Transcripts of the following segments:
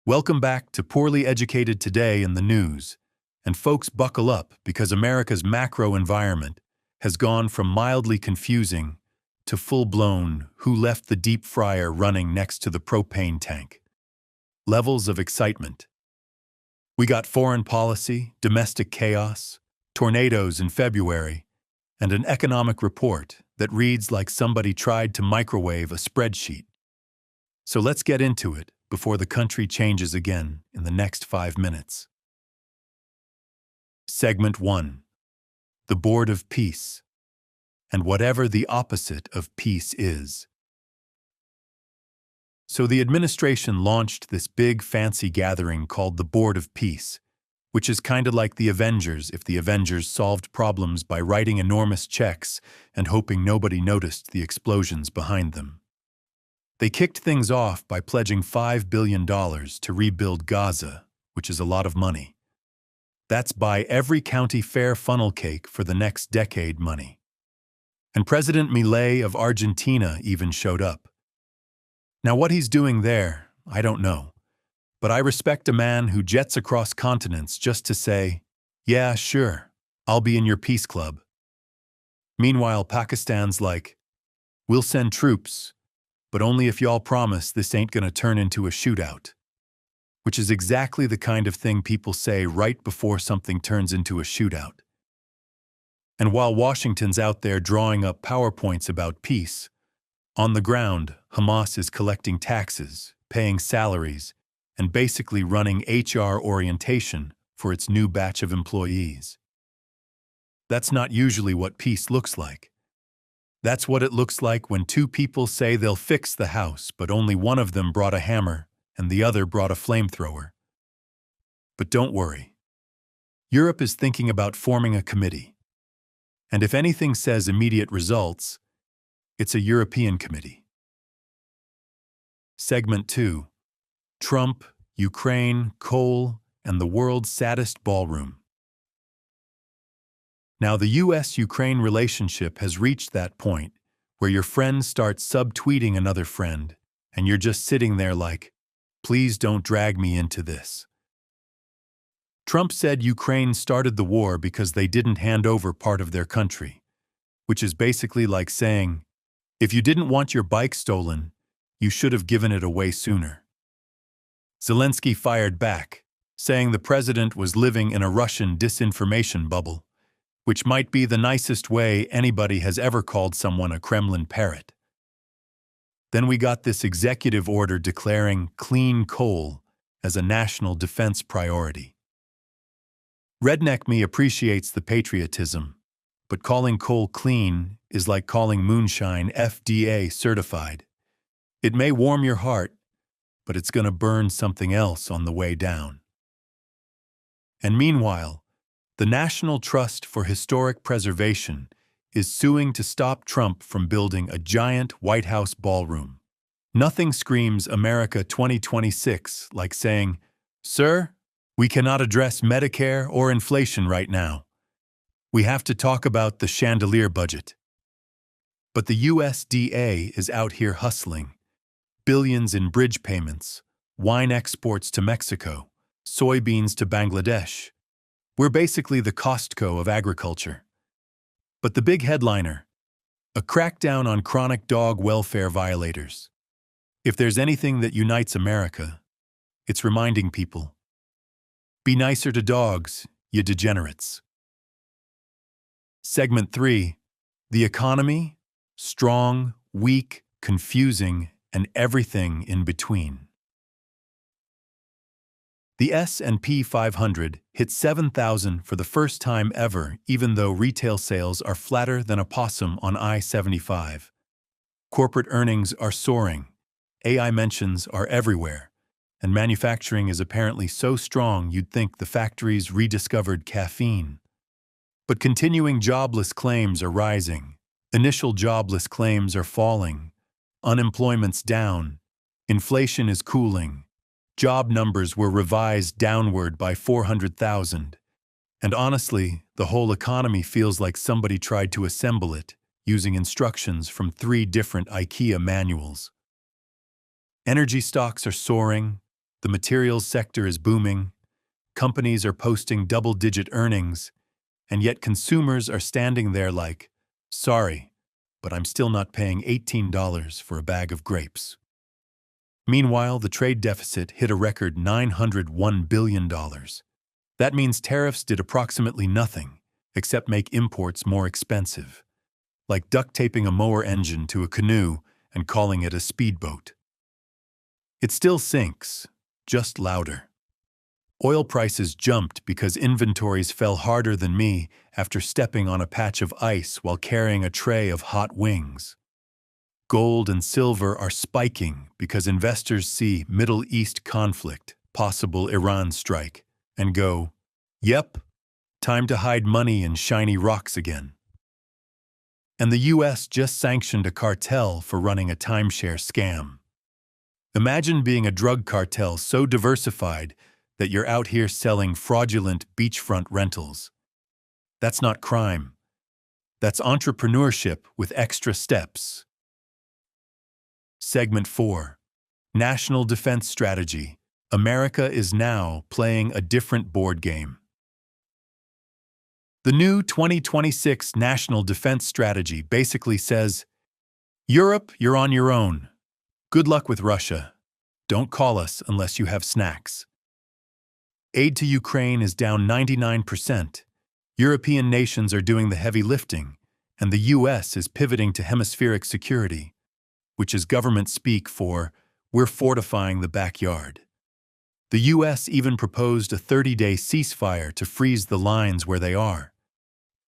Welcome back to Poorly Educated Today in the News. And folks, buckle up because America's macro environment has gone from mildly confusing to full-blown who left the deep fryer running next to the propane tank. Levels of excitement. We got foreign policy, domestic chaos, tornadoes in February, and an economic report that reads like somebody tried to microwave a spreadsheet. So let's get into it before the country changes again in the next 5 minutes. Segment 1. The Board of Peace, and whatever the opposite of peace is. So the administration launched this big fancy gathering called the Board of Peace, which is kind of like the Avengers if the Avengers solved problems by writing enormous checks and hoping nobody noticed the explosions behind them. They kicked things off by pledging $5 billion to rebuild Gaza, which is a lot of money. That's buy every county fair funnel cake for the next decade money. And President Milei of Argentina even showed up. Now what he's doing there, I don't know. But I respect a man who jets across continents just to say, yeah, sure, I'll be in your peace club. Meanwhile, Pakistan's like, we'll send troops, but only if y'all promise this ain't gonna turn into a shootout. Which is exactly the kind of thing people say right before something turns into a shootout. And while Washington's out there drawing up PowerPoints about peace, on the ground, Hamas is collecting taxes, paying salaries, and basically running HR orientation for its new batch of employees. That's not usually what peace looks like. That's what it looks like when two people say they'll fix the house, but only one of them brought a hammer and the other brought a flamethrower. But don't worry. Europe is thinking about forming a committee. And if anything says immediate results, it's a European committee. Segment 2. Trump, Ukraine, coal, and the world's saddest ballroom. Now, the U.S.-Ukraine relationship has reached that point where your friend starts subtweeting another friend, and you're just sitting there like, please don't drag me into this. Trump said Ukraine started the war because they didn't hand over part of their country, which is basically like saying, if you didn't want your bike stolen, you should have given it away sooner. Zelensky fired back, saying the president was living in a Russian disinformation bubble, which might be the nicest way anybody has ever called someone a Kremlin parrot. Then we got this executive order declaring clean coal as a national defense priority. Redneck me appreciates the patriotism, but calling coal clean is like calling moonshine FDA certified. It may warm your heart, but it's going to burn something else on the way down. And meanwhile, the National Trust for Historic Preservation is suing to stop Trump from building a giant White House ballroom. Nothing screams America 2026 like saying, "Sir, we cannot address Medicare or inflation right now. We have to talk about the chandelier budget." But the USDA is out here hustling. Billions in bridge payments, wine exports to Mexico, soybeans to Bangladesh. We're basically the Costco of agriculture. But the big headliner, a crackdown on chronic dog welfare violators. If there's anything that unites America, it's reminding people, be nicer to dogs, you degenerates. Segment 3. The economy, strong, weak, confusing, and everything in between. The S&P 500 hit 7,000 for the first time ever, even though retail sales are flatter than a possum on I-75. Corporate earnings are soaring, AI mentions are everywhere, and manufacturing is apparently so strong you'd think the factories rediscovered caffeine. But continuing jobless claims are rising, initial jobless claims are falling, unemployment's down, inflation is cooling, job numbers were revised downward by 400,000, and honestly, the whole economy feels like somebody tried to assemble it using instructions from 3 different IKEA manuals. Energy stocks are soaring, The materials sector is booming, companies are posting double-digit earnings, and yet consumers are standing there like, sorry, but I'm still not paying $18 for a bag of grapes. Meanwhile, the trade deficit hit a record $901 billion. That means tariffs did approximately nothing, except make imports more expensive, like duct taping a mower engine to a canoe and calling it a speedboat. It still sinks, just louder. Oil prices jumped because inventories fell harder than me after stepping on a patch of ice while carrying a tray of hot wings. Gold and silver are spiking because investors see Middle East conflict, possible Iran strike, and go, yep, time to hide money in shiny rocks again. And the US just sanctioned a cartel for running a timeshare scam. Imagine being a drug cartel so diversified that you're out here selling fraudulent beachfront rentals. That's not crime. That's entrepreneurship with extra steps. Segment 4. National Defense Strategy. America is now playing a different board game. The new 2026 National Defense Strategy basically says, Europe, you're on your own. Good luck with Russia. Don't call us unless you have snacks. Aid to Ukraine is down 99%. European nations are doing the heavy lifting, and the US is pivoting to hemispheric security, which is government speak for, we're fortifying the backyard. The US even proposed a 30-day ceasefire to freeze the lines where they are.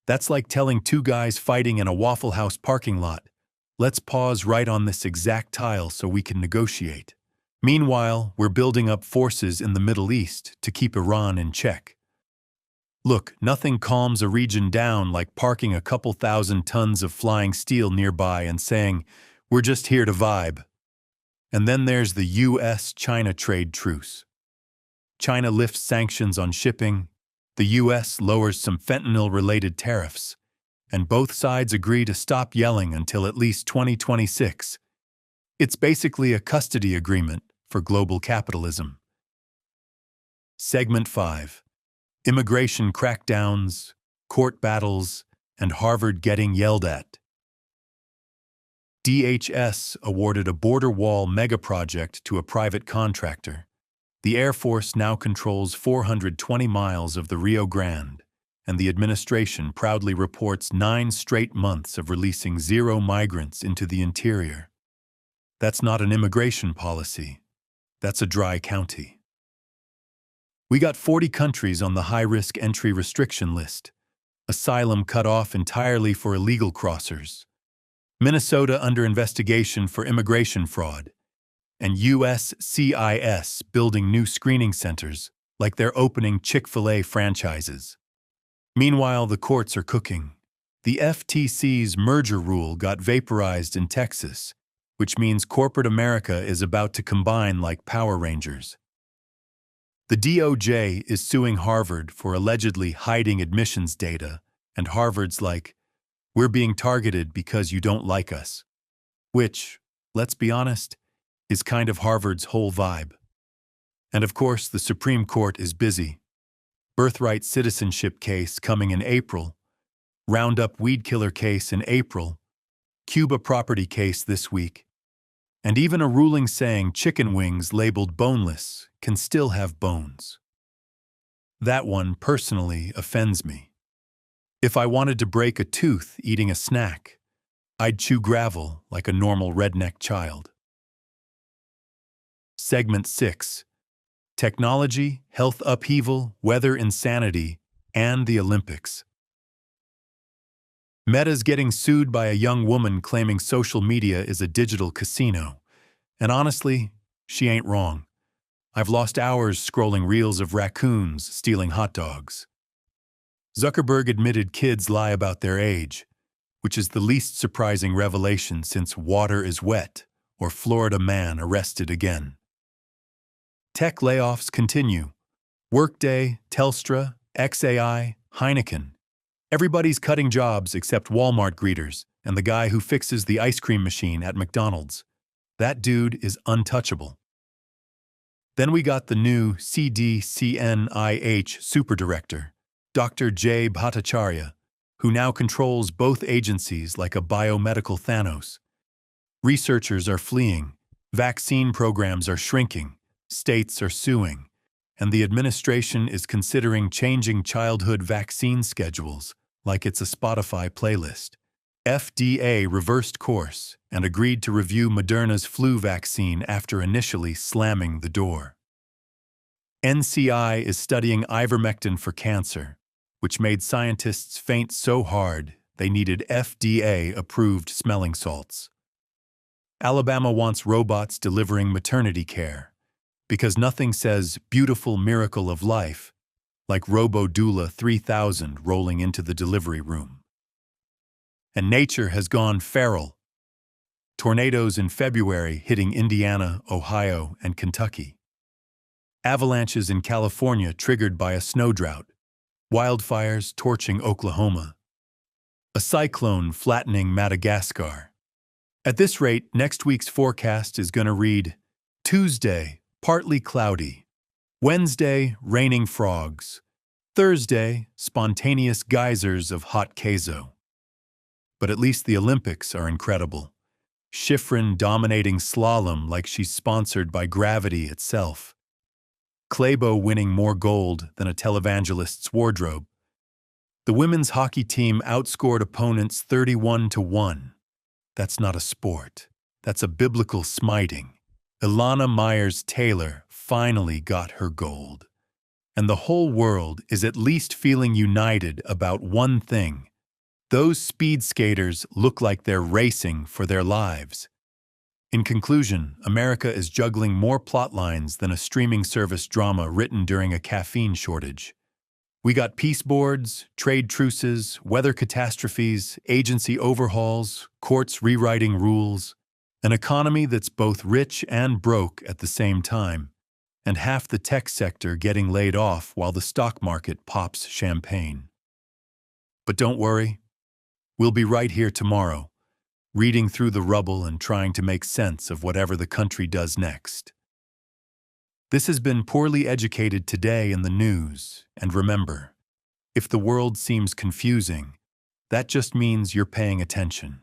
That's like telling two guys fighting in a Waffle House parking lot, let's pause right on this exact tile so we can negotiate. Meanwhile, we're building up forces in the Middle East to keep Iran in check. Look, nothing calms a region down like parking a couple thousand tons of flying steel nearby and saying, we're just here to vibe. And then there's the US-China trade truce. China lifts sanctions on shipping, the US lowers some fentanyl-related tariffs, and both sides agree to stop yelling until at least 2026. It's basically a custody agreement for global capitalism. Segment 5. Immigration crackdowns, court battles, and Harvard getting yelled at. DHS awarded a border wall megaproject to a private contractor. The Air Force now controls 420 miles of the Rio Grande, and the administration proudly reports 9 straight months of releasing 0 migrants into the interior. That's not an immigration policy. That's a dry county. We got 40 countries on the high-risk entry restriction list. Asylum cut off entirely for illegal crossers. Minnesota under investigation for immigration fraud. And USCIS building new screening centers like they're opening Chick-fil-A franchises. Meanwhile, the courts are cooking. The FTC's merger rule got vaporized in Texas, which means corporate America is about to combine like Power Rangers. The DOJ is suing Harvard for allegedly hiding admissions data, and Harvard's like, we're being targeted because you don't like us. Which, let's be honest, is kind of Harvard's whole vibe. And of course, the Supreme Court is busy. Birthright citizenship case coming in April, Roundup weed killer case in April, Cuba property case this week, and even a ruling saying chicken wings labeled boneless can still have bones. That one personally offends me. If I wanted to break a tooth eating a snack, I'd chew gravel like a normal redneck child. Segment 6. Technology, health upheaval, weather insanity, and the Olympics. Meta's getting sued by a young woman claiming social media is a digital casino. And honestly, she ain't wrong. I've lost hours scrolling reels of raccoons stealing hot dogs. Zuckerberg admitted kids lie about their age, which is the least surprising revelation since Water is Wet or Florida Man arrested again. Tech layoffs continue. Workday, Telstra, XAI, Heineken. Everybody's cutting jobs except Walmart greeters and the guy who fixes the ice cream machine at McDonald's. That dude is untouchable. Then we got the new CDCNIH superdirector, Dr. J. Bhattacharya, who now controls both agencies like a biomedical Thanos. Researchers are fleeing, vaccine programs are shrinking, states are suing, and the administration is considering changing childhood vaccine schedules like it's a Spotify playlist. FDA reversed course and agreed to review Moderna's flu vaccine after initially slamming the door. NCI is studying ivermectin for cancer, which made scientists faint so hard they needed FDA-approved smelling salts. Alabama wants robots delivering maternity care, because nothing says beautiful miracle of life like Robo-Doula 3000 rolling into the delivery room. And nature has gone feral. Tornadoes in February hitting Indiana, Ohio, and Kentucky. Avalanches in California triggered by a snow drought. Wildfires torching Oklahoma. A cyclone flattening Madagascar. At this rate, next week's forecast is going to read Tuesday, partly cloudy. Wednesday, raining frogs. Thursday, spontaneous geysers of hot queso. But at least the Olympics are incredible. Schifrin dominating slalom like she's sponsored by gravity itself. Klæbo winning more gold than a televangelist's wardrobe. The women's hockey team outscored opponents 31-1. That's not a sport. That's a biblical smiting. Ilana Myers-Taylor finally got her gold. And the whole world is at least feeling united about one thing. Those speed skaters look like they're racing for their lives. In conclusion, America is juggling more plot lines than a streaming service drama written during a caffeine shortage. We got peace boards, trade truces, weather catastrophes, agency overhauls, courts rewriting rules, an economy that's both rich and broke at the same time, and half the tech sector getting laid off while the stock market pops champagne. But don't worry. We'll be right here tomorrow, reading through the rubble and trying to make sense of whatever the country does next. This has been Poorly Educated Today in the News, and remember, if the world seems confusing, that just means you're paying attention.